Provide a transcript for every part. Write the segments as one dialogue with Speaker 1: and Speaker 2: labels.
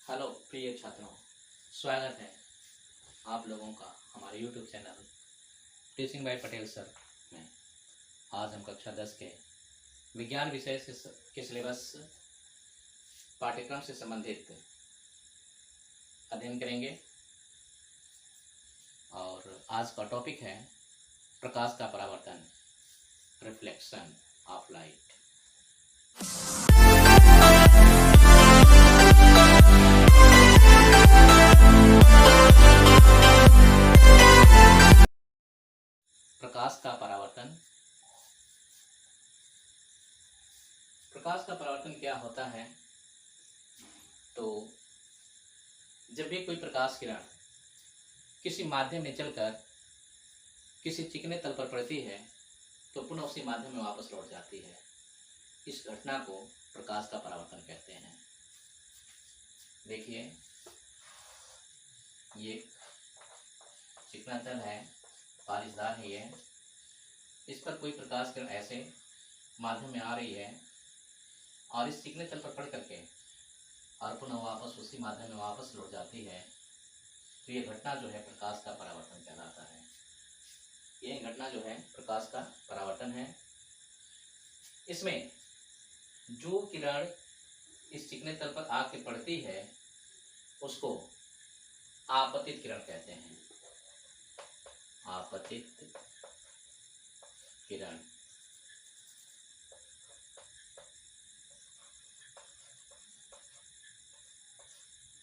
Speaker 1: Hello प्रिय छात्रों, स्वागत है आप लोगों का हमारे YouTube channel teaching bye Patel sir में। आज हम कक्षा 10 के विज्ञान विषय के सिलेबस पाठ्यक्रम से संबंधित अध्ययन करेंगे और आज का टॉपिक है प्रकाश का परावर्तन, रिफ्लेक्शन ऑफ लाइट। प्रकाश का परावर्तन। प्रकाश का परावर्तन क्या होता है? तो जब भी कोई प्रकाश किरण किसी माध्यम में चलकर किसी चिकने तल पर पड़ती है तो पुनः उसी माध्यम में वापस लौट जाती है। इस घटना को प्रकाश का परावर्तन कहते हैं। देखिए, ये चिकना तल है, पालिशदार है ये। इस पर कोई प्रकाश किरण ऐसे माध्यम में आ रही है और इस चिकने तल पर पड़ करके और पुनः वापस उसी माध्यम में वापस लौट जाती है। तो ये घटना जो है प्रकाश का परावर्तन कहलाता है। ये घटना जो है प्रकाश का परावर्तन है। इसमें जो किरण इस चिकने तल पर आके पड़ती है उसको आपतित किरण कहते हैं। आपतित किरण।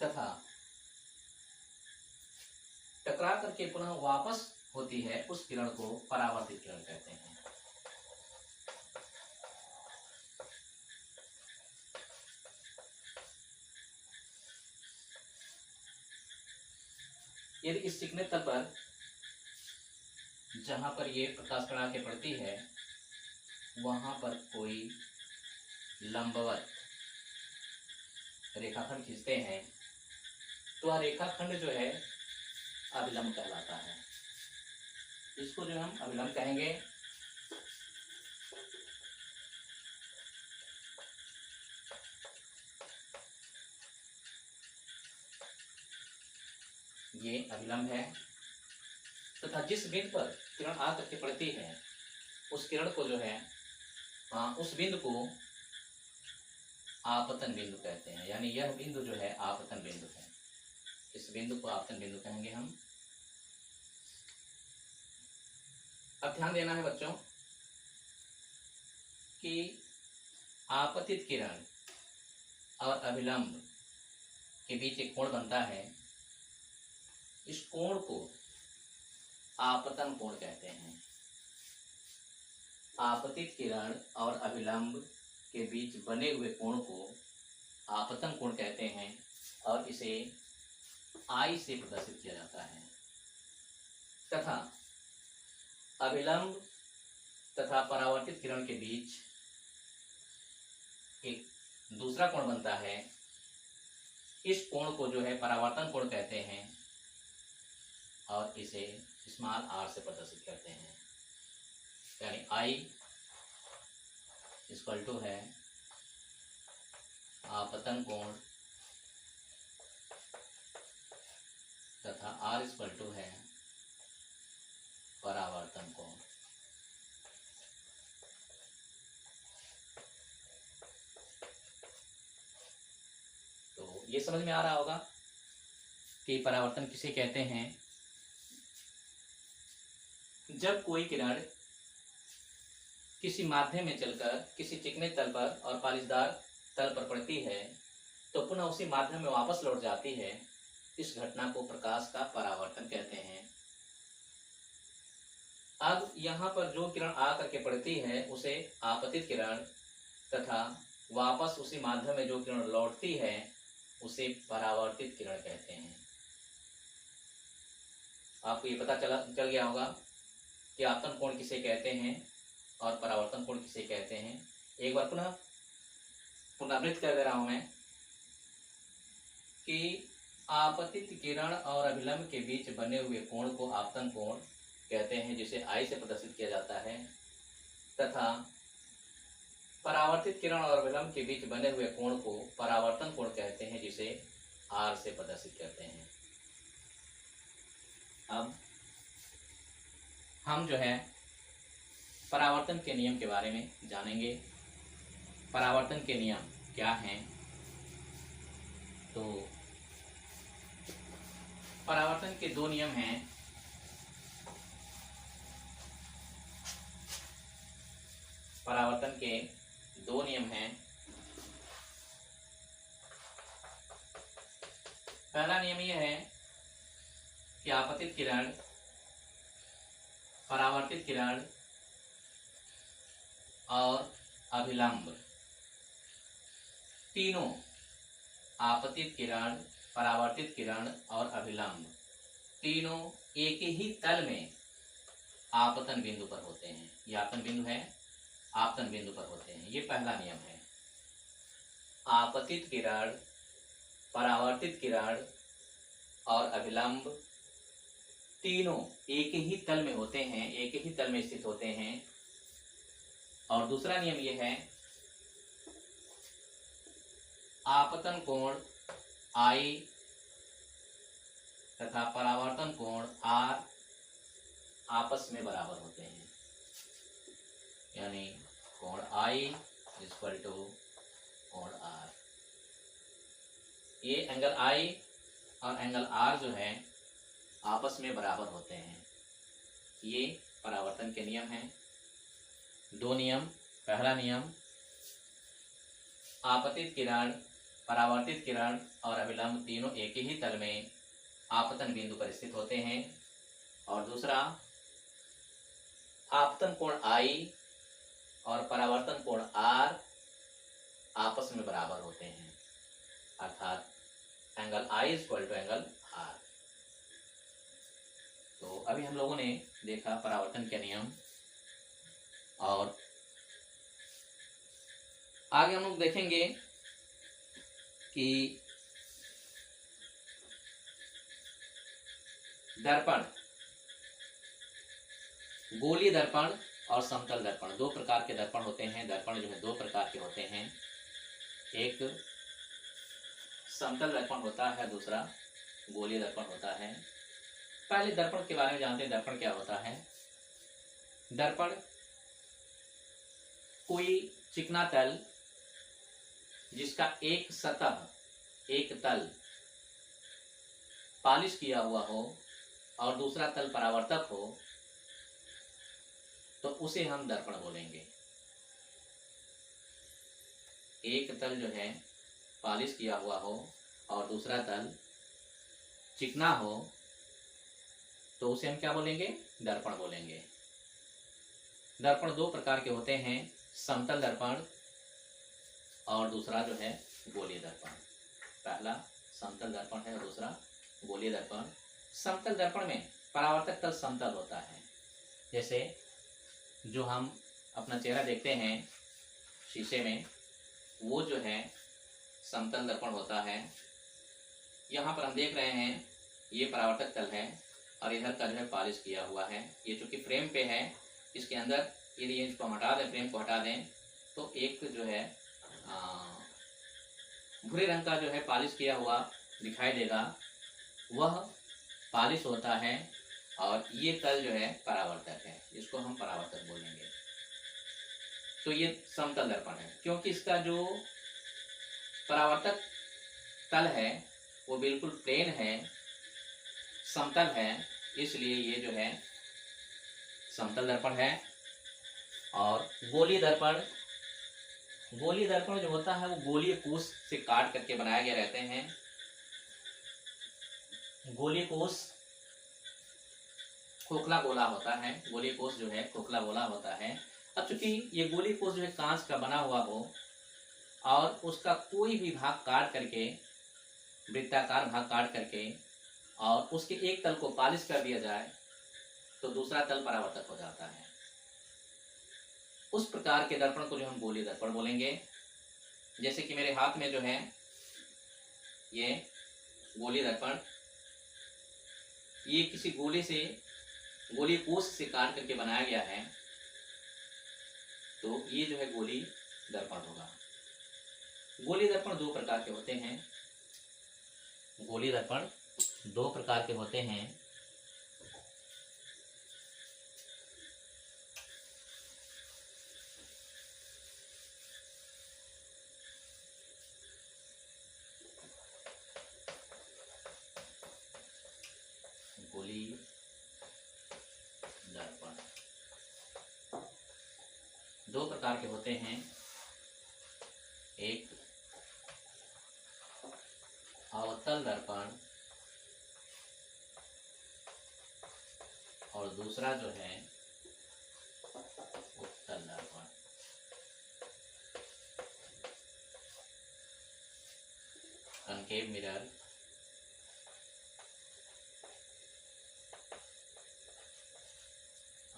Speaker 1: तथा टकरा करके पुनः वापस होती है उस किरण को परावर्तित किरण कहते हैं। यदि इस चिकने तल पर जहां पर ये प्रकाश किरण आके पड़ती है वहां पर कोई लंबवत रेखाखंड खींचते हैं तो वह रेखाखंड जो है अभिलंब कहलाता है। इसको जो हम अभिलंब कहेंगे। ये अभिलंब है तथा जिस बिंदु पर किरण आकर के पड़ती है उस किरण को जो है उस बिंदु को आपतन बिंदु कहते हैं। यानी यह बिंदु जो है आपतन बिंदु है। इस बिंदु को आपतन बिंदु कहेंगे हम। अब ध्यान देना है बच्चों कि आपतित किरण और अभिलंब के बीच एक कोण बनता है। इस कोण को आपतन कोण कहते हैं। आपतित किरण और अभिलंब के बीच बने हुए कोण को आपतन कोण कहते हैं और इसे I से प्रदर्शित किया जाता है। तथा अभिलंब तथा परावर्तित किरण के बीच एक दूसरा कोण बनता है। इस कोण को जो है परावर्तन कोण कहते हैं और इसे स्मॉल r से प्रदर्शित करते हैं। यानी I इक्वल टू है आपतन कोण तथा R इक्वल टू है परावर्तन कोण। तो ये समझ में आ रहा होगा कि परावर्तन किसे कहते हैं। जब कोई किरण किसी माध्यम में चलकर किसी चिकने तल पर और पालिशदार तल पर पड़ती है तो पुनः उसी माध्यम में वापस लौट जाती है। इस घटना को प्रकाश का परावर्तन कहते हैं। अब यहाँ पर जो किरण आकर के पड़ती है उसे आपतित किरण तथा वापस उसी माध्यम में जो किरण लौटती है उसे परावर्तित किरण कहते हैं। आपको ये पता चल गया होगा कि आपतन कोण किसे कहते हैं और परावर्तन कोण किसे कहते हैं। एक बार पुनः पुनरावृत्त कर दे रहा हूं मैं कि आपतित किरण और अभिलंब के बीच बने हुए कोण को आपतन कोण कहते हैं जिसे I से प्रदर्शित किया जाता है। तथा परावर्तित किरण और विलंब के बीच बने हुए कोण को परावर्तन कोण कहते हैं, जिसे आर से प्रदर्शित करते हैं। अब हम जो है परावर्तन के नियम के बारे में जानेंगे। परावर्तन के नियम क्या हैं? तो परावर्तन के दो नियम हैं। परावर्तन के दो नियम हैं। पहला नियम यह है कि आपतित किरण, परावर्तित किरण और अभिलंब तीनों, आपतित किरण, परावर्तित किरण और अभिलंब तीनों एक ही तल में आपतन बिंदु पर होते हैं। ये आपतन बिंदु है, आपतन बिंदु पर होते हैं। ये पहला नियम है। आपतित किरण, परावर्तित किरण और अभिलंब तीनों एक ही तल में होते हैं, एक ही तल में स्थित होते हैं। और दूसरा नियम यह है, आपतन कोण I तथा परावर्तन कोण R आपस में बराबर होते हैं। यानी कोण I इक्वल टू कोण R। ये एंगल I और एंगल R जो है आपस में बराबर होते हैं। ये परावर्तन के नियम हैं। दो नियम। पहला नियम, आपतित किरण, परावर्तित किरण और अभिलंब तीनों एक ही तल में आपतन बिंदु पर स्थित होते हैं। और दूसरा, आपतन कोण I और परावर्तन कोण R आपस में बराबर होते हैं, अर्थात angle I equal to angle R। तो अभी हम लोगों ने देखा परावर्तन के नियम, और आगे हम लोग देखेंगे कि दर्पण, गोलीय दर्पण और समतल दर्पण, दो प्रकार के दर्पण होते हैं। दर्पण जो है दो प्रकार के होते हैं, एक समतल दर्पण होता है, दूसरा गोलीय दर्पण होता है। पहले दर्पण के बारे में जानते हैं। दर्पण क्या होता है? दर्पण कोई चिकना तल जिसका एक सतह, एक तल पॉलिश किया हुआ हो और दूसरा तल परावर्तक हो, तो उसे हम दर्पण बोलेंगे। एक तल जो है पॉलिश किया हुआ हो और दूसरा तल चिकना हो, तो उसे हम क्या बोलेंगे? दर्पण बोलेंगे। दर्पण दो प्रकार के होते हैं, समतल दर्पण और दूसरा जो है गोलीय दर्पण। पहला समतल दर्पण है और दूसरा गोलीय दर्पण। समतल दर्पण में परावर्तक तल समतल होता है। जैसे जो हम अपना चेहरा देखते हैं शीशे में, वो जो है समतल दर्पण होता है। यहाँ पर हम देख रहे हैं ये परावर्तक तल है और इधर का जो है पॉलिश किया हुआ है। ये चूंकि फ्रेम पे है, इसके अंदर यदि इसको हम हटा दें, फ्रेम को हटा दें, तो एक जो है भूरे रंग का जो है पॉलिश किया हुआ दिखाई देगा, वह पॉलिश होता है। और ये तल जो है परावर्तक है, इसको हम परावर्तक बोलेंगे। तो ये समतल दर्पण है, क्योंकि इसका जो परावर्तक तल है वो बिल्कुल प्लेन है, समतल है, इसलिए ये जो है समतल दर्पण है। और गोलीय दर्पण, गोलीय दर्पण जो होता है वो गोलीय कोष से काट करके बनाए गए रहते हैं। गोलीय कोष खोखला गोला होता है, गोलीय कोष जो है खोखला गोला होता है। अब चूंकि ये गोलीय कोष जो है कांच का बना हुआ हो और उसका कोई भी भाग काट करके, वृत्ताकार भाग काट करके, और उसके एक तल को पॉलिश कर दिया जाए, तो दूसरा तल परावर्तक हो जाता है। उस प्रकार के दर्पण को जो हम गोलीय दर्पण बोलेंगे। जैसे कि मेरे हाथ में जो है ये गोलीय दर्पण, ये किसी गोले से, गोलीय कोष से काट करके बनाया गया है, तो ये जो है गोलीय दर्पण होगा। गोलीय दर्पण दो प्रकार के होते हैं, गोली दर्पण दो प्रकार के होते हैं। गोली दर्पण दो प्रकार के होते हैं, एक अवतल दर्पण और दूसरा जो है उत्तल दर्पण। कनकेव मिरर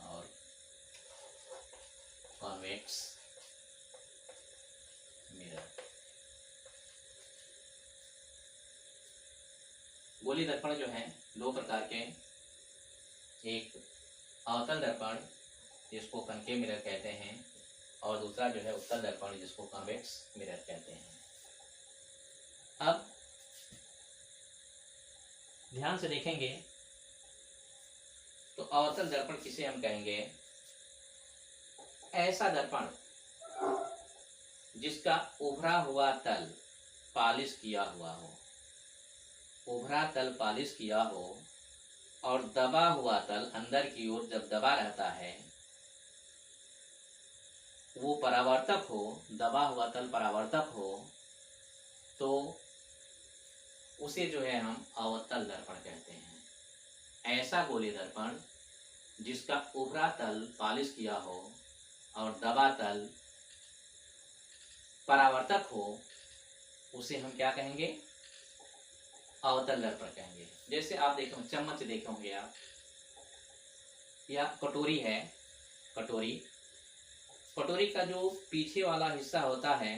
Speaker 1: और कॉन्वेक्स मिरर। गोली दर्पण जो है दो प्रकार के, एक अवतल दर्पण जिसको कनकेव मिरर कहते हैं और दूसरा जो है उत्तल दर्पण जिसको कॉन्वेक्स मिरर कहते हैं। अब ध्यान से देखेंगे तो अवतल दर्पण किसे हम कहेंगे? ऐसा दर्पण जिसका उभरा हुआ तल पालिश किया हुआ हो, उभरा तल पालिश किया हो और दबा हुआ तल अंदर की ओर जब दबा रहता है वो परावर्तक हो, दबा हुआ तल परावर्तक हो, तो उसे जो है हम अवतल दर्पण कहते हैं। ऐसा गोली दर्पण जिसका उभरा तल पालिश किया हो और दबा तल परावर्तक हो उसे हम क्या कहेंगे? अवतल दर्पण कहेंगे। जैसे आप देखो, चम्मच देखे होंगे आप, या कटोरी है, कटोरी का जो पीछे वाला हिस्सा होता है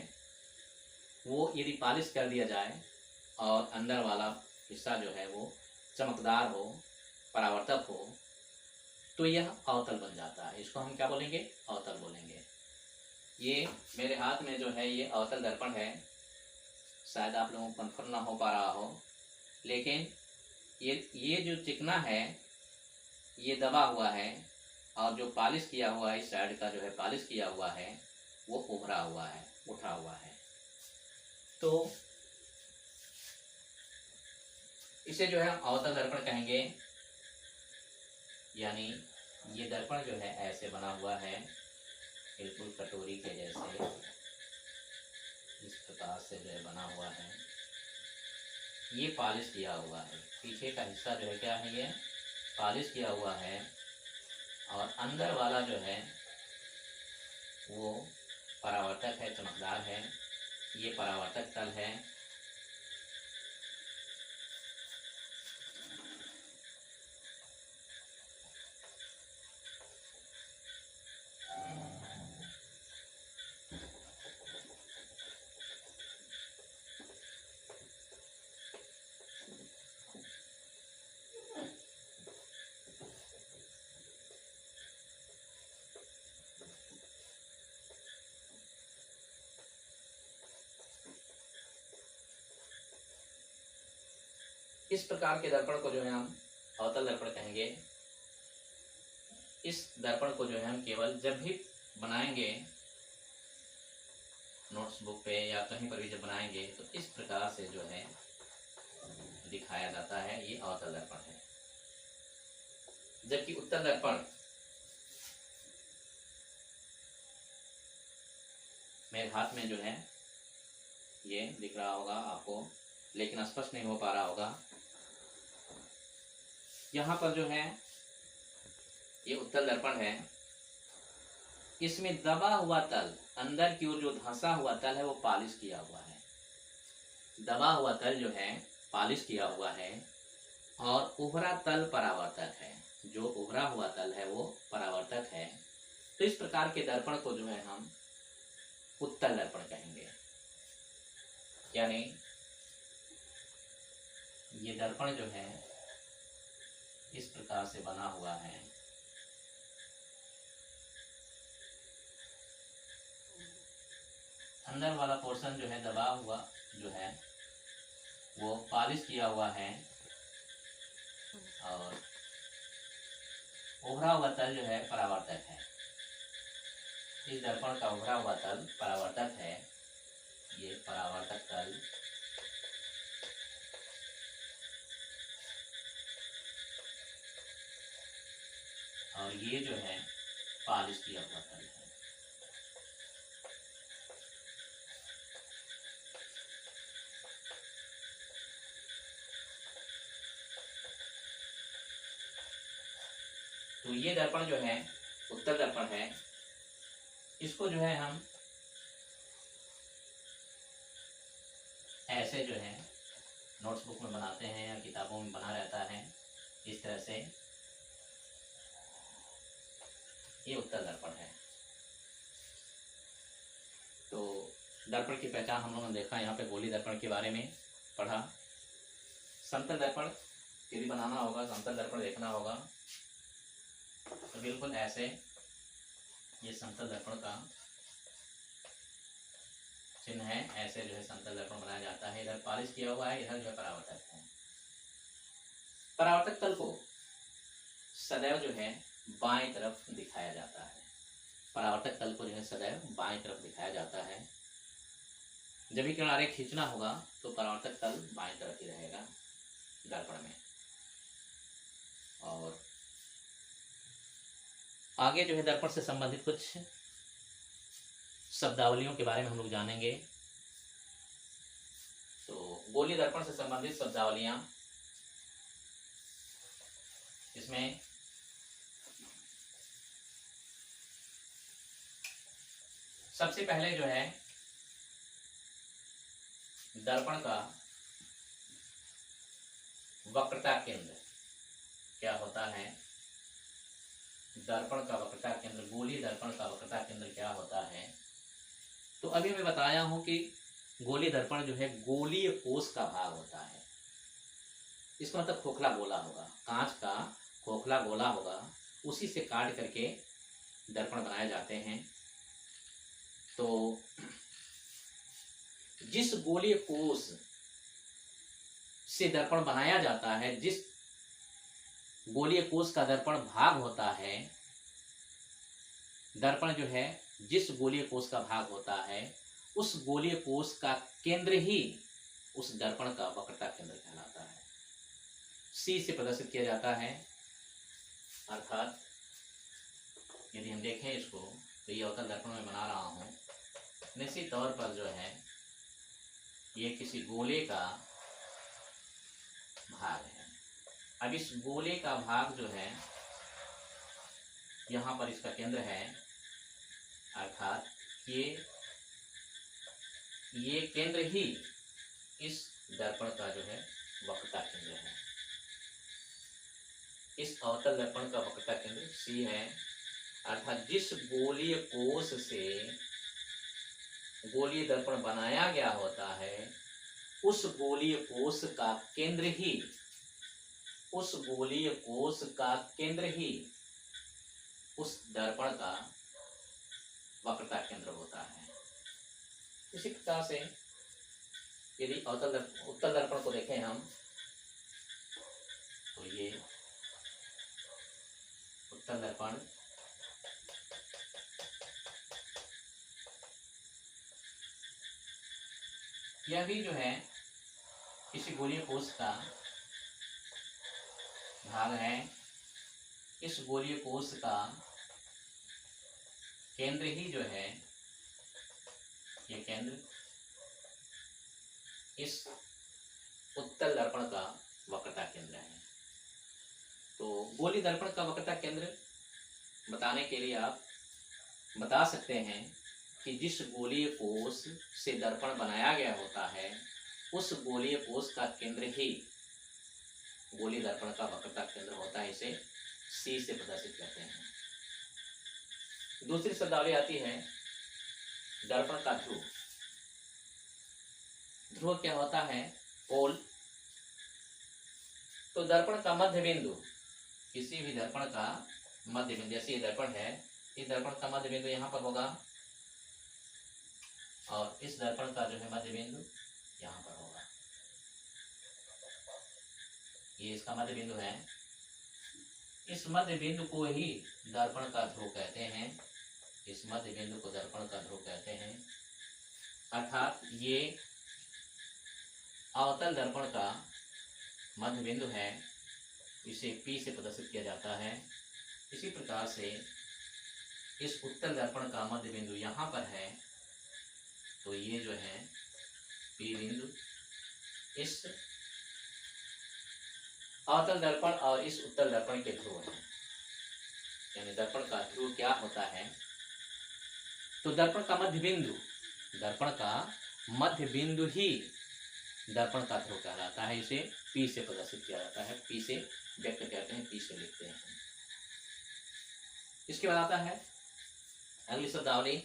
Speaker 1: वो यदि पालिश कर दिया जाए और अंदर वाला हिस्सा जो है वो चमकदार हो, परावर्तक हो, तो यह अवतल बन जाता है। इसको हम क्या बोलेंगे? अवतल बोलेंगे। ये मेरे हाथ में जो है ये अवतल दर्पण है, शायद आप लोगों को कन्फर्म ना हो पा रहा हो, लेकिन ये जो चिकना है ये दबा हुआ है और जो पालिश किया हुआ है इस साइड का जो है पालिश किया हुआ है वो उभरा हुआ है, उठा हुआ है। तो इसे जो है हम अवतल दर्पण कहेंगे। यानी ये दर्पण जो है ऐसे बना हुआ है, बिल्कुल कटोरी के जैसे इस प्रकार से जो है बना हुआ है। ये पालिश किया हुआ है, पीछे का हिस्सा जो है क्या है, ये पालिश किया हुआ है और अंदर वाला जो है वो परावर्तक है, चमकदार है। ये परावर्तक तल है। इस प्रकार के दर्पण को जो है हम अवतल दर्पण कहेंगे। इस दर्पण को जो है हम केवल जब भी बनाएंगे नोट्स बुक पे या कहीं पर भी जब बनाएंगे तो इस प्रकार से जो है दिखाया जाता है, ये अवतल दर्पण है। जबकि उत्तल दर्पण मेरे हाथ में जो है ये दिख रहा होगा आपको, लेकिन स्पष्ट नहीं हो पा रहा होगा। यहाँ पर जो है ये उत्तल दर्पण है, इसमें दबा हुआ तल अंदर की ओर जो धंसा हुआ तल है वो पालिश किया हुआ है। दबा हुआ तल जो है पालिश किया हुआ है और उभरा तल परावर्तक है। जो उभरा हुआ तल है वो परावर्तक है। तो इस प्रकार के दर्पण को जो है हम उत्तल दर्पण कहेंगे। यानी ये दर्पण जो है इस प्रकार से बना हुआ है। अंदर वाला पोर्शन जो है दबा हुआ जो है वो पॉलिश किया हुआ है और उभरा हुआ तल जो है परावर्तक है। इस दर्पण का उभरा हुआ तल परावर्तक है। ये परावर्तक तल और ये जो है पॉलिश किया हुआ तल है। तो ये दर्पण जो है उत्तल दर्पण है। इसको जो है हम ऐसे जो है नोट्सबुक में बनाते हैं या किताबों में बना रहता है इस तरह से। ये उत्तल दर्पण है। तो दर्पण की पहचान हम लोगों ने देखा, यहाँ पे गोली दर्पण के बारे में पढ़ा। समतल दर्पण यदि बनाना होगा, समतल दर्पण देखना होगा तो बिल्कुल ऐसे ये समतल दर्पण का चिन्ह है। ऐसे जो है समतल दर्पण बनाया जाता है। इधर पॉलिश किया हुआ है, इधर जो है परावर्तक है। परावर्तक तल को सदैव जो है बाएं तरफ दिखाया जाता है। परावर्तक तल को जो है सदैव बाएं तरफ दिखाया जाता है। जब भी किनारे खींचना होगा तो परावर्तक तल बाएं तरफ ही रहेगा दर्पण में। और आगे जो है दर्पण से संबंधित कुछ शब्दावलियों के बारे में हम लोग जानेंगे। तो गोली दर्पण से संबंधित शब्दावलियां, इसमें सबसे पहले जो है दर्पण का वक्रता केंद्र क्या होता है। दर्पण का वक्रता केंद्र, गोलीय दर्पण का वक्रता केंद्र क्या होता है। तो अभी मैं बताया हूं कि गोलीय दर्पण जो है गोलीय कोष का भाग होता है। इसका मतलब खोखला गोला होगा, कांच का खोखला गोला होगा, उसी से काट करके दर्पण बनाए जाते हैं। तो जिस गोलीय कोष से दर्पण बनाया जाता है, जिस गोलीय कोष का दर्पण भाग होता है, दर्पण जो है जिस गोलीय कोष का भाग होता है, उस गोलीय कोष का केंद्र ही उस दर्पण का वक्रता केंद्र कहलाता है। सी से प्रदर्शित किया जाता है। अर्थात यदि हम देखें इसको तो ये अवतल दर्पण में बना रहा हूं। निश्चित तौर पर जो है ये किसी गोले का भाग है। अब इस गोले का भाग जो है यहाँ पर इसका केंद्र है। अर्थात ये केंद्र ही इस दर्पण का जो है वक्रता केंद्र है। इस अवतल दर्पण का वक्रता केंद्र सी है। अर्थात जिस गोलीय कोष से गोलीय दर्पण बनाया गया होता है, उस गोलीय कोष का केंद्र ही उस गोलीय कोष का केंद्र ही उस दर्पण का वक्रता केंद्र होता है। इसी प्रकार से यदि उत्तल दर्पण को देखें हम तो ये उत्तल दर्पण यह भी जो है किसी गोलीय कोष का भाग है। इस गोलीय कोष का केंद्र ही जो है ये केंद्र इस उत्तल दर्पण का वक्रता केंद्र है। तो गोलीय दर्पण का वक्रता केंद्र बताने के लिए आप बता सकते हैं कि जिस गोलीय कोष से दर्पण बनाया गया होता है, उस गोलीय कोष का केंद्र ही गोलीय दर्पण का वक्रता केंद्र होता है। इसे सी से प्रदर्शित करते हैं। दूसरी शब्दावली आती है दर्पण का ध्रुव। ध्रुव क्या होता है? पोल। तो दर्पण का मध्य बिंदु, किसी भी दर्पण का मध्य बिंदु, जैसे ये दर्पण है, इस दर्पण का मध्य बिंदु यहाँ पर होगा और इस दर्पण का जो है मध्य बिंदु यहाँ पर होगा। ये इसका मध्य बिंदु है। इस मध्य बिंदु को ही दर्पण का ध्रुव कहते हैं। इस मध्य बिंदु को दर्पण का ध्रुव कहते हैं। अर्थात ये अवतल दर्पण का मध्य बिंदु है, इसे P से प्रदर्शित किया जाता है। इसी प्रकार से इस उत्तल दर्पण का मध्य बिंदु यहाँ पर है, तो ये जो है P बिंदु इस अवतल दर्पण और इस उत्तल दर्पण के ध्रुव है। यानी दर्पण का ध्रुव क्या होता है, तो दर्पण का मध्य बिंदु, दर्पण का मध्य बिंदु ही दर्पण का ध्रुव कहलाता है। इसे P से प्रदर्शित किया जाता है, P से व्यक्त करते हैं, P से लिखते हैं। इसके बाद आता है अगली शब्दावली,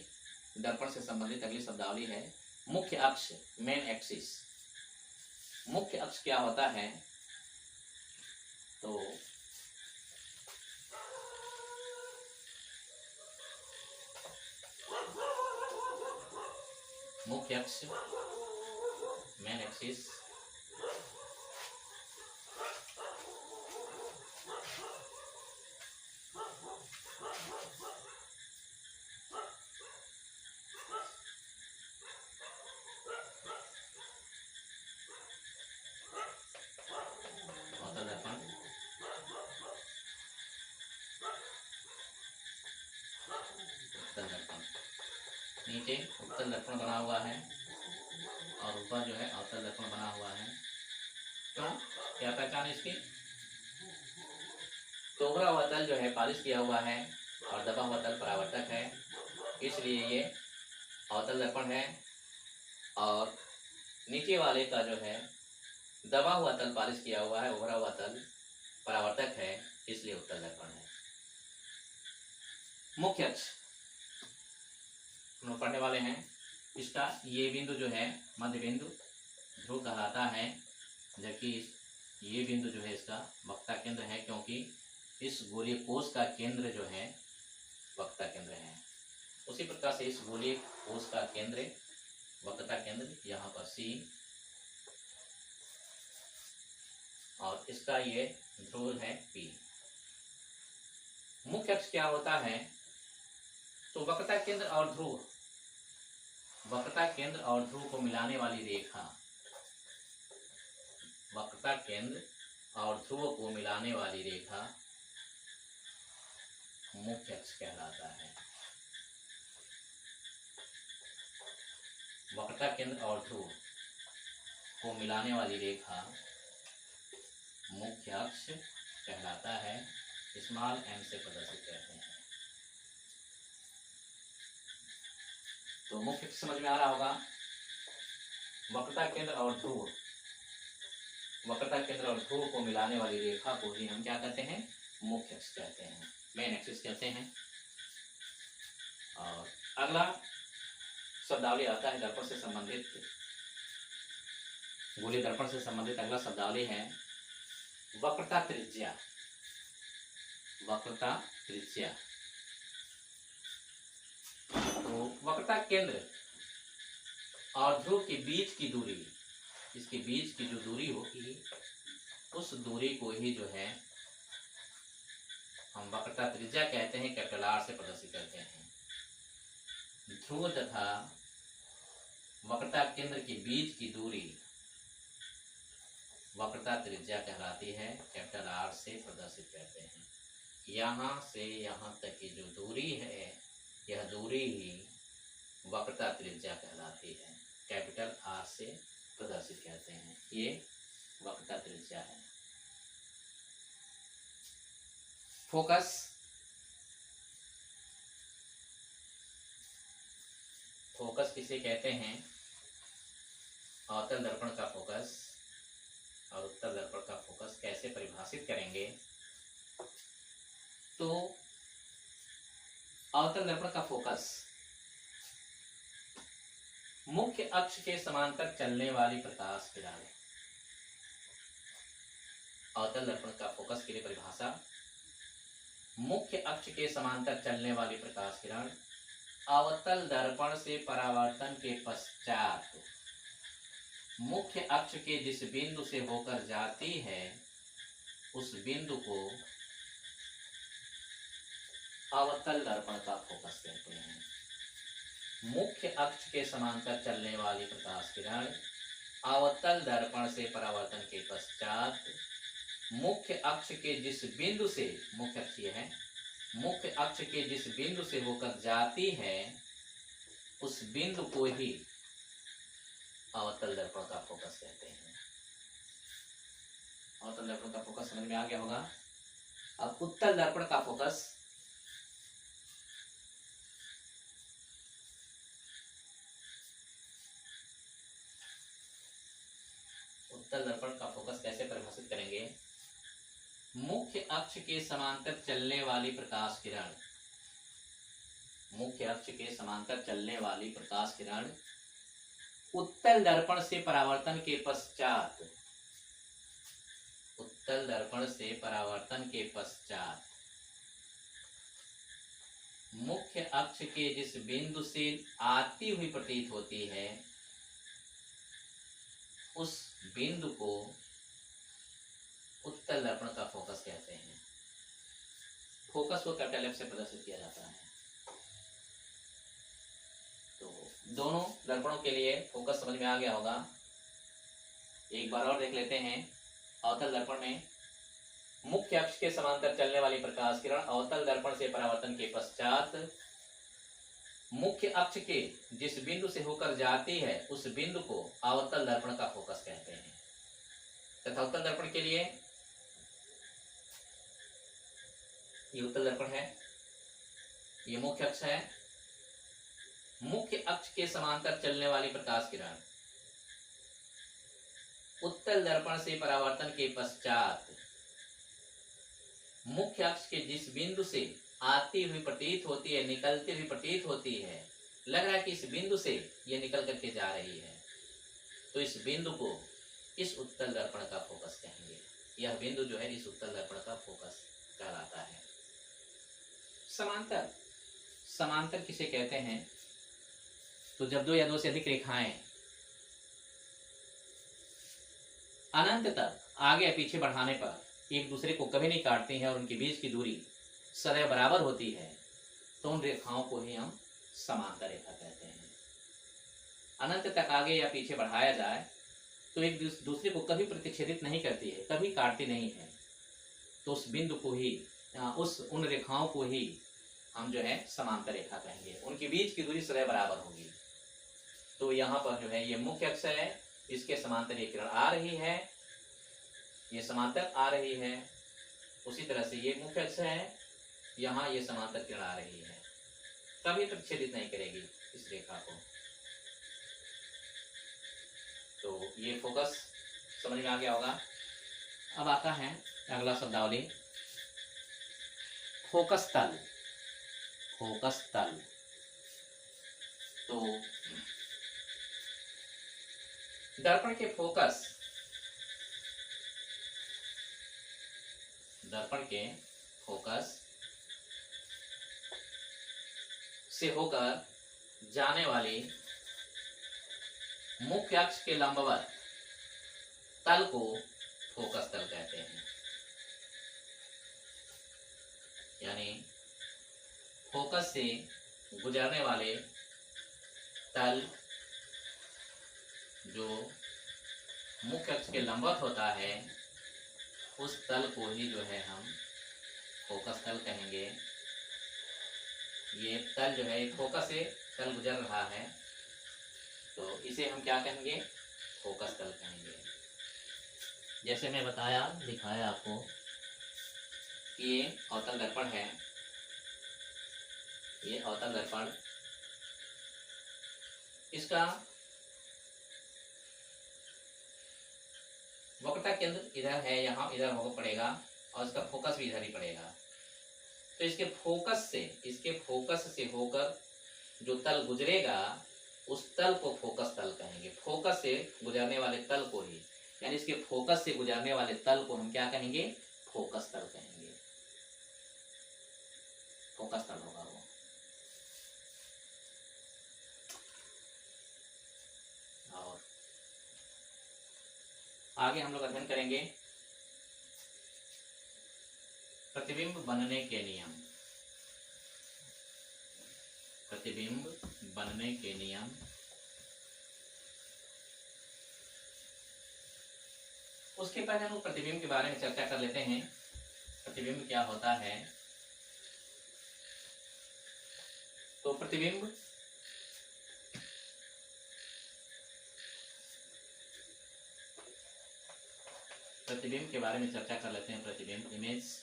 Speaker 1: दर्पण से संबंधित अगली शब्दावली है मुख्य अक्ष, मेन एक्सिस। मुख्य अक्ष क्या होता है, तो मुख्य अक्ष, मेन एक्सिस नीचे उत्तल दर्पण बना हुआ है और ऊपर जो है अवतल दर्पण बना हुआ है। क्यों, क्या पहचान इसकी, तो उभरा हुआ तल जो है पालिश किया हुआ है और दबा हुआ तल परावर्तक है, इसलिए ये अवतल दर्पण है। और नीचे वाले का जो है दबा हुआ तल पालिश किया हुआ है, उभरा हुआ तल परावर्तक है, इसलिए उत्तल दर्पण है। मुख्य अक्ष हम लोग पढ़ने वाले हैं। इसका ये बिंदु जो है मध्य बिंदु ध्रुव कहलाता है, जबकि ये बिंदु जो है इसका वक्रता केंद्र है, क्योंकि इस गोलीय कोष का केंद्र जो है वक्रता केंद्र है। उसी प्रकार से इस गोलीय कोष का केंद्र वक्रता केंद्र यहाँ पर C, और इसका ये ध्रुव है P। मुख्य अक्ष क्या होता है, तो वक्रता केंद्र और ध्रुव, वक्रता केंद्र और ध्रुव को मिलाने वाली रेखा, वक्रता केंद्र और ध्रुव को मिलाने वाली रेखा मुख्य अक्ष कहलाता है। वक्रता केंद्र और ध्रुव को मिलाने वाली रेखा मुख्य अक्ष कहलाता है। स्मॉल m से प्रदर्शित करते हैं। तो मुख्य अक्ष समझ में आ रहा होगा। वक्रता केंद्र और ध्रुव, वक्रता केंद्र और ध्रुव को मिलाने वाली रेखा को ही हम क्या कहते हैं, मुख्य अक्ष कहते हैं, मेन एक्सिस कहते हैं। और अगला शब्दावली आता है दर्पण से संबंधित, गोलीय दर्पण से संबंधित अगला शब्दावली है वक्रता त्रिज्या। वक्रता त्रिज्या, तो वक्रता केंद्र और ध्रुव के बीच की दूरी, इसके बीच की जो दूरी होगी उस दूरी को ही जो है हम वक्रता त्रिज्या कहते हैं, कैपिटल R से प्रदर्शित करते हैं। ध्रुव तथा वक्रता केंद्र के बीच की दूरी वक्रता त्रिज्या कहलाती है, कैपिटल R से प्रदर्शित करते हैं। यहाँ से यहाँ तक की जो दूरी है, यह दूरी ही वक्रता त्रिज्या कहलाती है, कैपिटल R से प्रदर्शित करते हैं। ये वक्रता त्रिज्या है। फोकस, फोकस किसे कहते हैं, अवतल दर्पण का फोकस और उत्तल दर्पण का फोकस कैसे परिभाषित करेंगे, तो अवतल दर्पण का फोकस मुख्य अक्ष के समांतर चलने वाली प्रकाश किरण। अवतल दर्पण का फोकस के लिए परिभाषा, मुख्य अक्ष के समांतर चलने वाली प्रकाश किरण अवतल दर्पण से परावर्तन के पश्चात मुख्य अक्ष के जिस बिंदु से होकर जाती है उस बिंदु को अवतल दर्पण का फोकस कहते हैं। मुख्य अक्ष के समांतर चलने वाली प्रकाश किरण अवतल दर्पण से परावर्तन के पश्चात मुख्य अक्ष के जिस बिंदु से, मुख्य अक्ष ये है, मुख्य अक्ष के जिस बिंदु से होकर जाती है उस बिंदु को ही अवतल दर्पण का फोकस कहते हैं। अवतल दर्पण का फोकस समझ में आ गया होगा। अब उत्तल दर्पण का फोकस, उत्तल दर्पण का फोकस कैसे परिभाषित करेंगे? मुख्य अक्ष के समांतर चलने वाली प्रकाश किरण, मुख्य अक्ष के समांतर चलने वाली प्रकाश किरण उत्तल दर्पण से परावर्तन के पश्चात, उत्तल दर्पण से परावर्तन के पश्चात मुख्य अक्ष के जिस बिंदु से आती हुई प्रतीत होती है उस बिंदु को उत्तल दर्पण का फोकस कहते हैं। फोकस को कैपिटल एफ से प्रदर्शित किया जाता है। तो दोनों दर्पणों के लिए फोकस समझ में आ गया होगा। एक बार और देख लेते हैं। अवतल दर्पण में मुख्य अक्ष के समांतर चलने वाली प्रकाश किरण अवतल दर्पण से परावर्तन के पश्चात मुख्य अक्ष के जिस बिंदु से होकर जाती है उस बिंदु को अवतल दर्पण का फोकस कहते हैं। तथा उत्तल दर्पण के लिए ये उत्तल दर्पण है, ये मुख्य अक्ष है। मुख्य अक्ष के समांतर चलने वाली प्रकाश किरण उत्तल दर्पण से परावर्तन के पश्चात मुख्य अक्ष के जिस बिंदु से आती हुई प्रतीत होती है, निकलती हुई प्रतीत होती है, लग रहा है कि इस बिंदु से ये निकल करके जा रही है, तो इस बिंदु को इस उत्तल दर्पण का फोकस कहेंगे। यह बिंदु जो है इस उत्तल दर्पण का फोकस कहलाता है। समांतर, समांतर किसे कहते हैं? तो जब दो या दो से अधिक रेखाएं अनंत तक आगे या पीछे बढ़ाने पर एक दूसरे को कभी नहीं काटती हैं और उनके बीच की दूरी सदैव बराबर होती है, तो उन रेखाओं को ही हम समांतर रेखा कहते हैं। अनंत तक आगे या पीछे बढ़ाया जाए तो एक दूसरे को कभी प्रतिच्छेदित नहीं करती है, कभी काटती नहीं है, तो उस बिंदु को ही, उन रेखाओं को ही हम जो है समांतर रेखा कहेंगे। उनके बीच की दूरी सदैव बराबर होगी। तो यहाँ पर जो है ये मुख्य अक्ष है, इसके समांतर ये किरण आ रही है, ये समांतर आ रही है। उसी तरह से ये मुख्य अक्ष है, यहाँ ये समांतर किरण आ रही है, कभी प्रतिच्छेदित नहीं करेगी इस रेखा को। तो ये फोकस समझ में आ गया होगा। अब आता है अगला शब्दावली, फोकस तल। फोकस तल, तो दर्पण के फोकस, दर्पण के फोकस से होकर जाने वाली मुख्य अक्ष के लंबवत तल को फोकस तल कहते हैं। यानी फोकस से गुजरने वाले तल जो मुख्य अक्ष के लंबवत होता है उस तल को ही जो है हम फोकस तल कहेंगे। ये तल जो है फोकस से तल गुजर रहा है, तो इसे हम क्या कहेंगे? फोकस तल कहेंगे। जैसे मैं बताया, दिखाया आपको कि ये अवतल दर्पण है, ये अवतल दर्पण, इसका वक्रता केंद्र इधर है, यहाँ इधर होगा पड़ेगा और इसका फोकस भी इधर ही पड़ेगा। तो इसके फोकस से होकर जो तल गुजरेगा उस तल को फोकस तल कहेंगे। फोकस से गुजरने वाले तल को ही, यानी इसके फोकस से गुजरने वाले तल को हम क्या कहेंगे? फोकस तल कहेंगे। फोकस तल होगा वो। और आगे हम लोग अध्ययन करेंगे प्रतिबिंब बनने के नियम। प्रतिबिंब बनने के नियम। उसके पहले हम प्रतिबिंब के बारे में चर्चा कर लेते हैं। प्रतिबिंब क्या होता है? तो प्रतिबिंब के बारे में चर्चा कर लेते हैं। प्रतिबिंब, इमेज।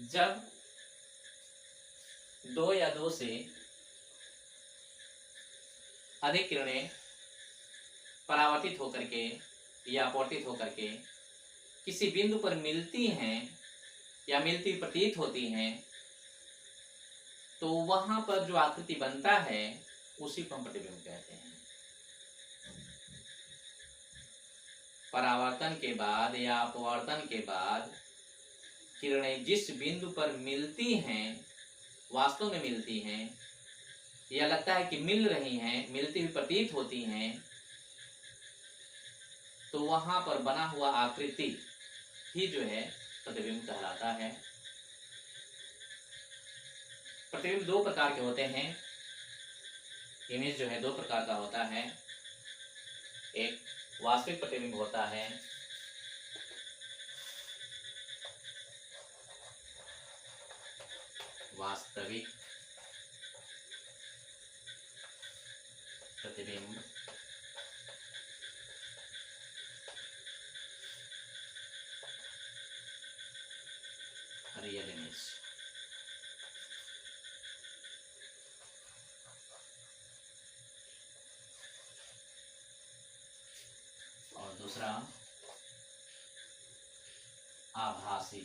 Speaker 1: जब दो या दो से अधिक किरणें परावर्तित होकर के या अपवर्तित होकर के किसी बिंदु पर मिलती हैं या मिलती प्रतीत होती हैं, तो वहां पर जो आकृति बनता है उसी को हम प्रतिबिंब कहते हैं। परावर्तन के बाद या अपवर्तन के बाद किरणें जिस बिंदु पर मिलती हैं, वास्तव में मिलती हैं, या लगता है कि मिल रही हैं, मिलती हुई प्रतीत होती हैं, तो वहां पर बना हुआ आकृति ही जो है प्रतिबिंब कहलाता है। प्रतिबिंब दो प्रकार के होते हैं। इमेज जो है दो प्रकार का होता है। एक वास्तविक प्रतिबिंब होता है, वास्तविक प्रतिबिंब। Real image. और दूसरा आभासी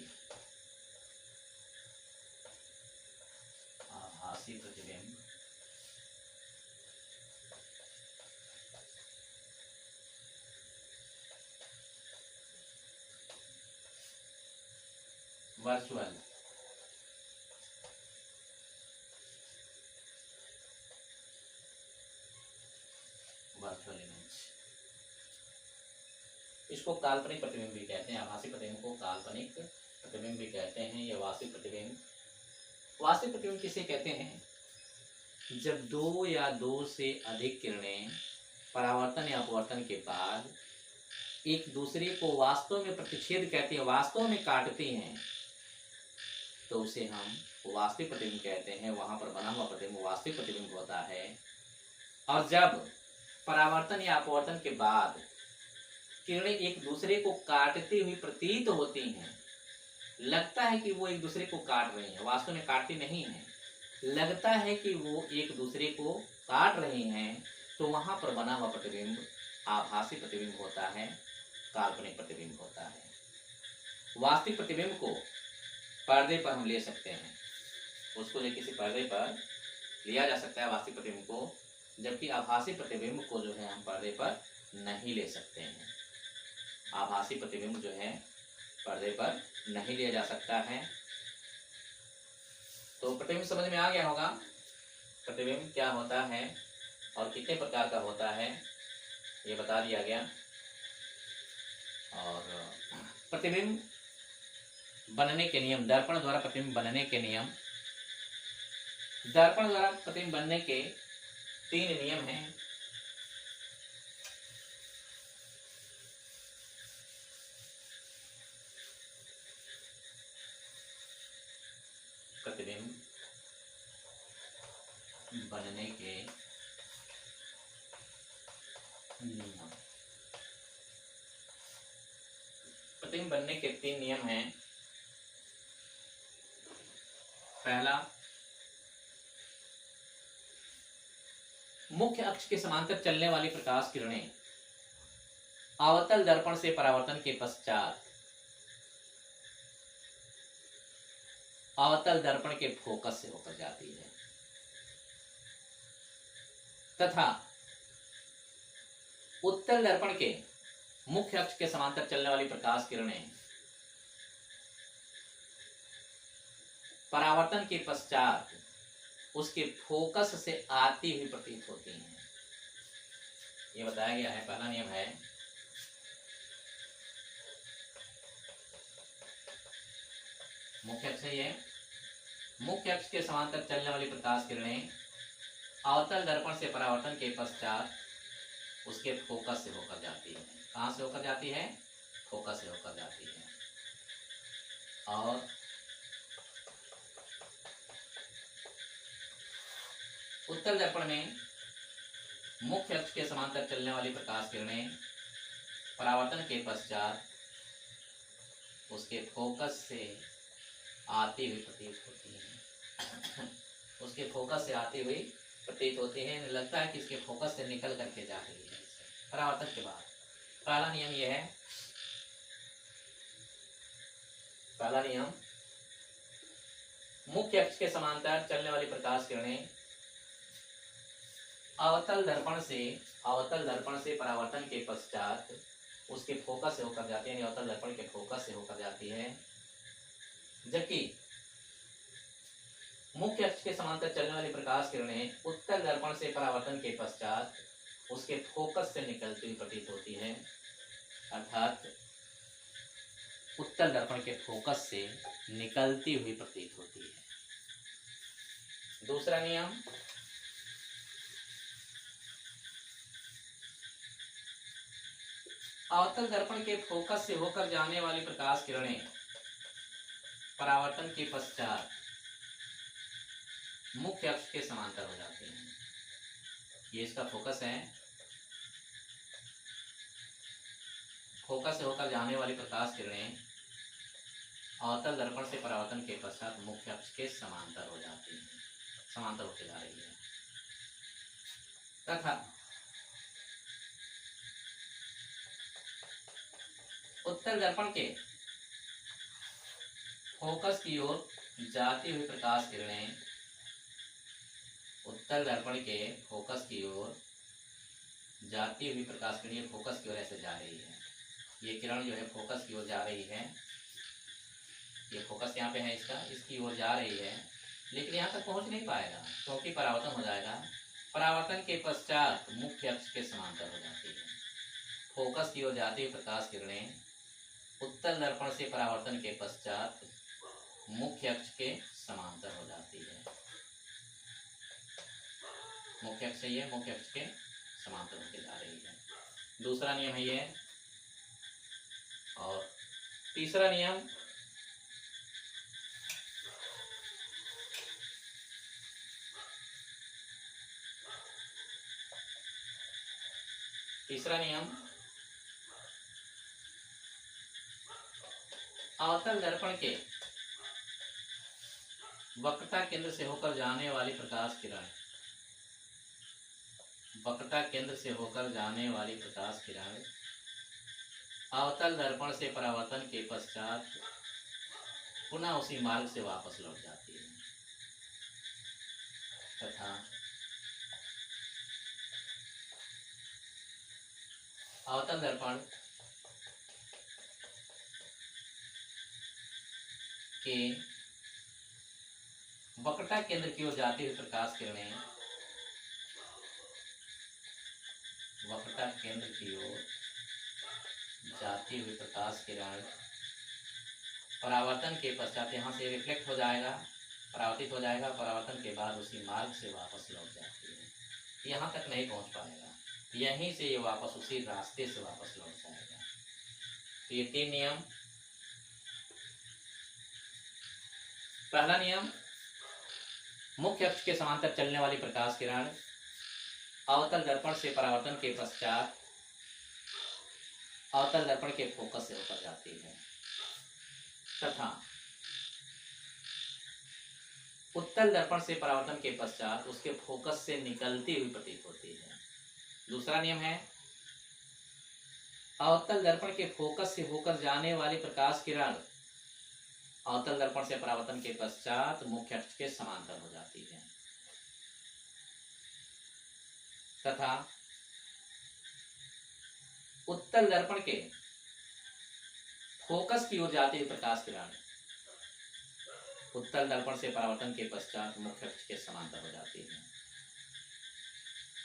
Speaker 1: प्रतिबिंब। Virtual image. इसको काल्पनिक प्रतिबिंब भी कहते हैं। आभासी प्रतिबिंब को काल्पनिक प्रतिबिंब भी कहते हैं। यह वास्तविक प्रतिबिंब। वास्तविक प्रतिबिंब किसे कहते हैं? जब दो या दो से अधिक किरणें परावर्तन या अपवर्तन के बाद एक दूसरे को वास्तव में प्रतिच्छेद करती हैं, वास्तव में काटती हैं, तो उसे हम वास्तविक प्रतिबिंब कहते हैं। वहां पर बना हुआ प्रतिबिंब वास्तविक प्रतिबिंब होता है। और जब परावर्तन या अपवर्तन के बाद किरणें एक दूसरे को काटती हुई प्रतीत होती हैं, लगता है कि वो एक दूसरे को काट रही हैं, वास्तव में काटती नहीं है, लगता है कि वो एक दूसरे को काट रही हैं, तो वहां पर बना हुआ प्रतिबिंब आभासी प्रतिबिंब होता है, काल्पनिक प्रतिबिंब होता है। वास्तविक प्रतिबिंब को पर्दे पर हम ले सकते हैं, उसको जो किसी पर्दे पर लिया जा सकता है वास्तविक प्रतिबिंब को, जबकि आभासी प्रतिबिंब को जो है हम पर्दे पर नहीं ले सकते हैं। आभासी प्रतिबिंब जो है पर्दे पर नहीं लिया जा सकता है। तो प्रतिबिंब समझ में आ गया होगा, प्रतिबिंब क्या होता है और कितने प्रकार का होता है ये बता दिया गया। और प्रतिबिंब बनने के नियम, दर्पण द्वारा प्रतिबिंब बनने के नियम। दर्पण द्वारा प्रतिबिंब बनने के 3 नियम हैं। प्रतिबिंब बनने के नियम। प्रतिबिंब बनने के 3 नियम हैं। पहला, मुख्य अक्ष के समांतर चलने वाली प्रकाश किरणें अवतल दर्पण से परावर्तन के पश्चात अवतल दर्पण के फोकस से होकर जाती है, तथा उत्तल दर्पण के मुख्य अक्ष के समांतर चलने वाली प्रकाश किरणें परावर्तन के पश्चात उसके फोकस से आती हुई प्रतीत होती हैं। ये बताया गया है। पहला नियम है मुख्य अक्ष है, मुख्य अक्ष के समांतर चलने वाली प्रकाश किरणें अवतल दर्पण से परावर्तन के पश्चात उसके फोकस से होकर जाती है। कहाँ से होकर जाती है? फोकस से होकर जाती है। और उत्तल दर्पण में मुख्य अक्ष के समांतर चलने वाली प्रकाश किरणें परावर्तन के पश्चात उसके फोकस से आती हुई प्रतीत होती है। उसके फोकस से आती हुई प्रतीत होती है। लगता है कि इसके फोकस से निकल करके जा रही है परावर्तन के बाद। पहला नियम यह है, पहला नियम मुख्य अक्ष के समांतर चलने वाली प्रकाश किरणें अवतल दर्पण से परावर्तन के पश्चात उसके फोकस से होकर जाती है, अवतल दर्पण के फोकस से होकर जाती है। जबकि मुख्य अक्ष के समांतर चलने वाली प्रकाश किरणें उत्तल दर्पण से परावर्तन के पश्चात उसके फोकस से निकलती हुई प्रतीत होती है। अर्थात उत्तल दर्पण के फोकस से निकलती हुई प्रतीत होती है। दूसरा नियम, अवतल दर्पण के फोकस से होकर जाने वाली प्रकाश किरणें परावर्तन के पश्चात मुख्य अक्ष के समांतर हो जाते हैं। ये इसका फोकस है। फोकस से होकर जाने वाली प्रकाश किरणें अवतल दर्पण से परावर्तन के पश्चात मुख्य अक्ष के समांतर हो जाती हैं, समांतर होते जा रही है। तथा उत्तल दर्पण के फोकस की ओर जाती हुई प्रकाश किरणें उत्तल दर्पण के फोकस की ओर जाती हुई प्रकाश किरणें फोकस की ओर ऐसे जा रही है। ये किरण जो है फोकस की ओर जा रही है। ये फोकस यहाँ पे है इसका, इसकी ओर जा रही है, लेकिन यहाँ तक पहुँच नहीं पाएगा क्योंकि परावर्तन हो जाएगा। परावर्तन के पश्चात मुख्य अक्ष के समांतर हो जाती है। फोकस की ओर जाती हुई प्रकाश किरणें उत्तल दर्पण से परावर्तन के पश्चात मुख्य अक्ष के समांतर हो जाती है। मुख्य अक्ष ये मुख्य अक्ष के समांतर होते जा रही है। दूसरा नियम है ये। और तीसरा नियम, अवतल दर्पण के वक्रता केंद्र से होकर जाने वाली प्रकाश किरण, वक्रता केंद्र से होकर जाने वाली प्रकाश किरण अवतल दर्पण से परावर्तन के पश्चात पुनः उसी मार्ग से वापस लौट जाती है। तथा अवतल दर्पण के वक्रता केंद्र की ओर जाती हुई प्रकाश किरणें वक्रता केंद्र की ओर जाती हुई प्रकाश किरण परावर्तन के पश्चात यहाँ से रिफ्लेक्ट हो जाएगा, परावर्तित हो जाएगा, परावर्तन के बाद उसी मार्ग से वापस लौट जाती है। यहाँ तक नहीं पहुँच पाएगा, यहीं से ये वापस उसी रास्ते से वापस लौट जाएगा। तो ये 3 नियम। पहला नियम, मुख्य अक्ष के समांतर चलने वाली प्रकाश किरण अवतल दर्पण से परावर्तन के पश्चात अवतल दर्पण के फोकस से होकर जाती है। तथा उत्तल दर्पण से परावर्तन के पश्चात उसके फोकस से निकलती हुई प्रतीत होती है। दूसरा नियम है, अवतल दर्पण के फोकस से होकर जाने वाली प्रकाश किरण अवतल दर्पण से परावर्तन के पश्चात मुख्य अक्ष के समांतर हो जाती है। तथा उत्तल दर्पण के फोकस की ओर जाती हुई प्रकाश किरण उत्तल दर्पण से परावर्तन के पश्चात मुख्य अक्ष के समांतर हो जाती है।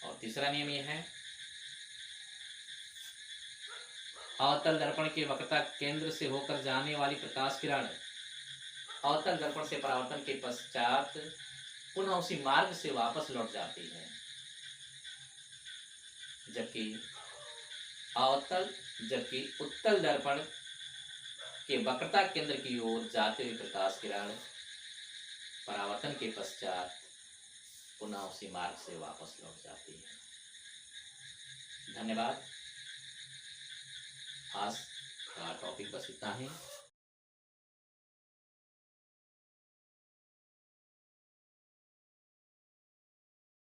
Speaker 1: और तीसरा नियम यह है, अवतल दर्पण के वक्रता केंद्र से होकर जाने वाली प्रकाश किरण अवतल दर्पण से परावर्तन के पश्चात पुनः उसी मार्ग से वापस लौट जाती है, जबकि उत्तल दर्पण के वक्रता केंद्र की ओर जाते हुए प्रकाश किरण परावर्तन के पश्चात पुनः उसी मार्ग से वापस लौट जाती है। धन्यवाद। आज का टॉपिक बस इतना ही।